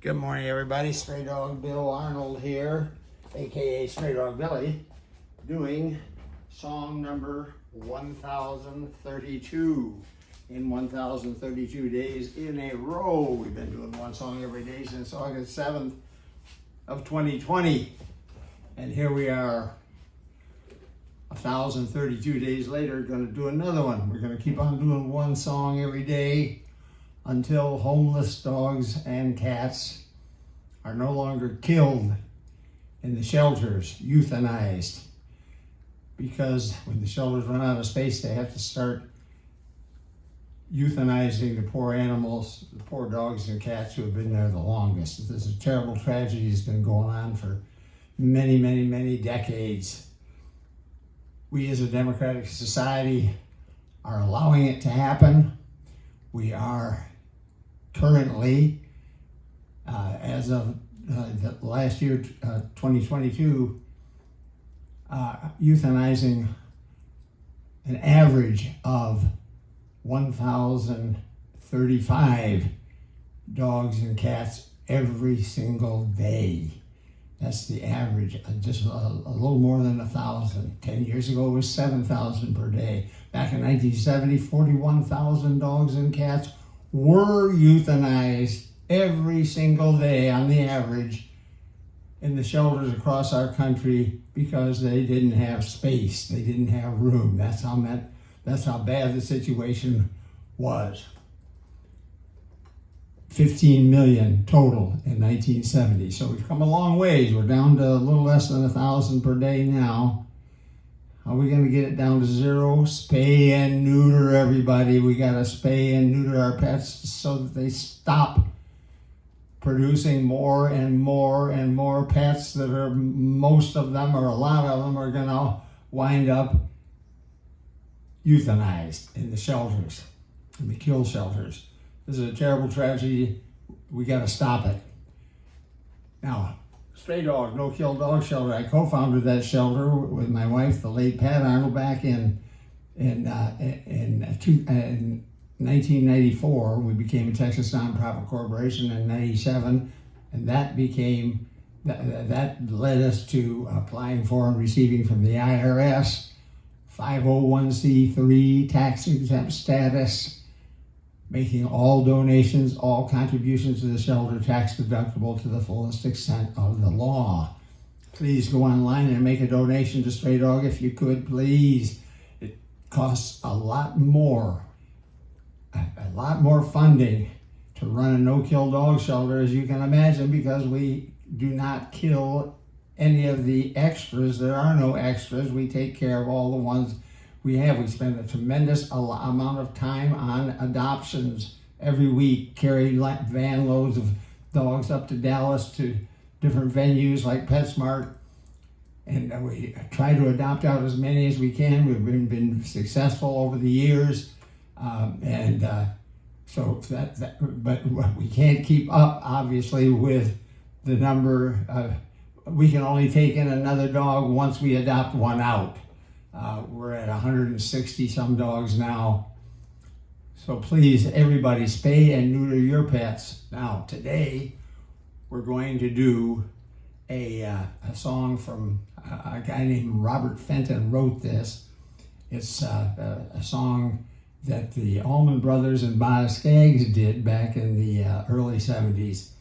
Good morning, everybody. Straydog Bill Arnold here, aka Straydog Billy, doing song number 1032 in 1032 days in a row. We've been doing one song every day since August 7th of 2020. And here we are, 1032 days later, going to do another one. We're going to keep on doing one song every day until homeless dogs and cats are no longer killed in the shelters, euthanized. Because when the shelters run out of space, they have to start euthanizing the poor animals, the poor dogs and cats who have been there the longest. This is a terrible tragedy that's been going on for many, many, many decades. We as a democratic society are allowing it to happen. We are currently, as of the last year, 2022, euthanizing an average of 1,035 dogs and cats every single day. That's the average, just a little more than 1,000. 10 years ago, it was 7,000 per day. Back in 1970, 41,000 dogs and cats were euthanized every single day on the average in the shelters across our country because they didn't have space, they didn't have room. That's how bad the situation was. 15 million total in 1970. So we've come a long ways. We're down to a little less than 1,000 per day now. How are we going to get it down to zero? Spay and neuter, everybody. We got to spay and neuter our pets so that they stop producing more and more and more pets that are, most of them or a lot of them are going to wind up euthanized in the shelters, in the kill shelters. This is a terrible tragedy. We got to stop it. Now, Straydog No Kill Dog Shelter. I co-founded that shelter with my wife, the late Pat Arnold, back in 1994. We became a Texas nonprofit corporation in '97, and that led us to applying for and receiving from the IRS 501c3 tax exempt status, making all donations, all contributions to the shelter tax deductible to the fullest extent of the law. Please go online and make a donation to Straydog if you could, please. It costs a lot more funding to run a no-kill dog shelter, as you can imagine, because we do not kill any of the extras. There are no extras. We take care of all the ones we have. We spend a tremendous amount of time on adoptions every week, carry van loads of dogs up to Dallas to different venues like PetSmart, and we try to adopt out as many as we can. We've been successful over the years, but we can't keep up, obviously, with the number. We can only take in another dog once we adopt one out. We're at 160 some dogs now. So please, everybody, spay and neuter your pets. Now, today, we're going to do a song from a guy named Robert Fenton wrote this. It's a song that the Allman Brothers and Boz Scaggs did back in the early 70s.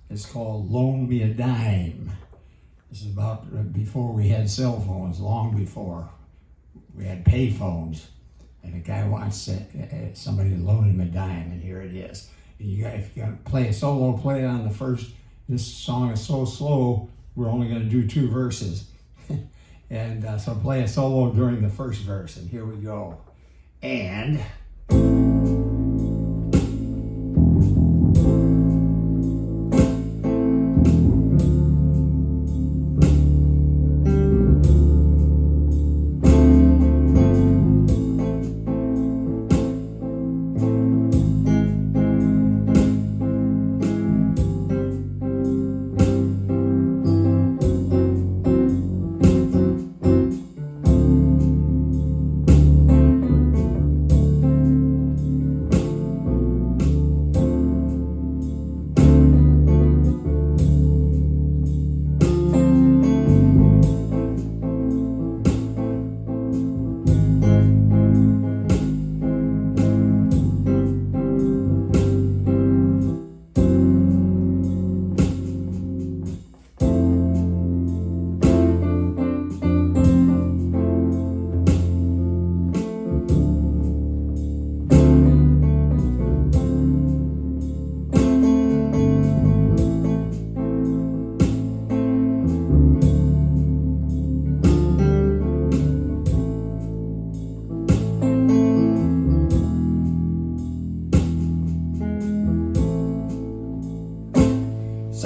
It's called Loan Me a Dime. This is about before we had cell phones, long before. We had pay phones, and a guy wants somebody to loan him a dime, and here it is. And if you're going to play a solo, play it on the first. This song is so slow, we're only going to do 2 verses. And so play a solo during the first verse, and here we go. And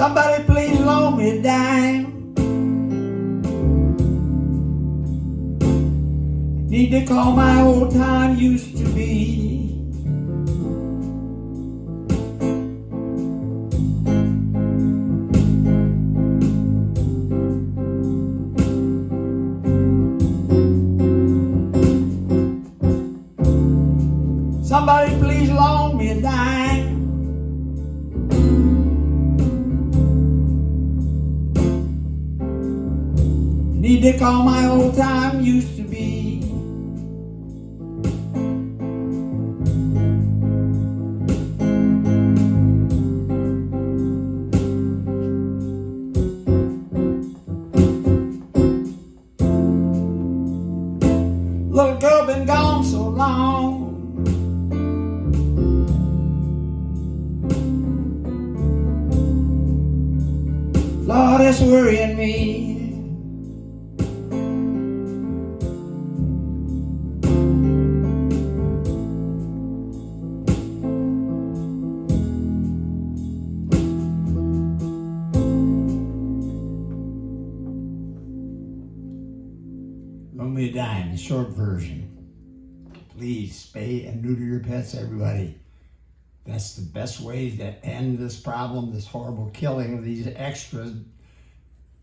Somebody please loan me a dime. Need to call my old time used to be. Somebody please loan me a dime. Need to call my old time used to be. Little girl been gone so long. Lord, it's worrying me. Loan me a dime, the short version. Please spay and neuter your pets, everybody. That's the best way to end this problem, this horrible killing of these extras.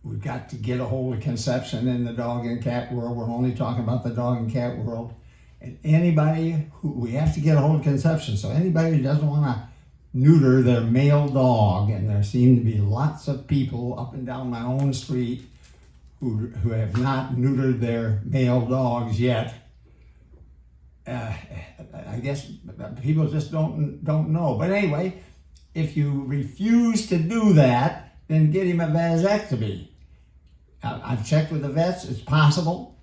We've got to get a hold of conception in the dog and cat world. We're only talking about the dog and cat world. And anybody who, we have to get a hold of conception. So anybody who doesn't want to neuter their male dog, and there seem to be lots of people up and down my own street who have not neutered their male dogs yet. I guess people just don't know. But anyway, if you refuse to do that, then get him a vasectomy. I've checked with the vets, it's possible.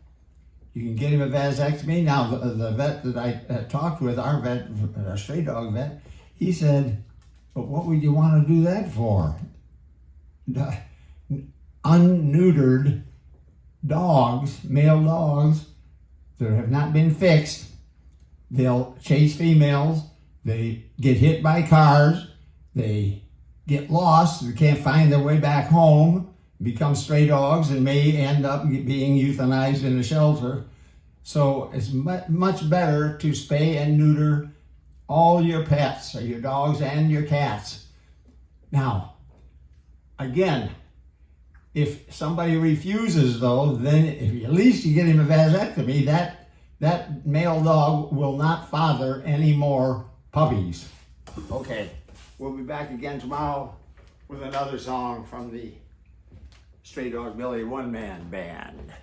You can get him a vasectomy. Now, the vet that I talked with, our vet, our stray dog vet, he said, but what would you want to do that for? Unneutered dogs, male dogs, that have not been fixed, they'll chase females, they get hit by cars, they get lost, they can't find their way back home, become stray dogs, and may end up being euthanized in a shelter. So it's much better to spay and neuter all your pets, or your dogs and your cats. Now, again, if somebody refuses though, then if at least you get him a vasectomy, that male dog will not father any more puppies. Okay, we'll be back again tomorrow with another song from the Straydog Billy one-man band.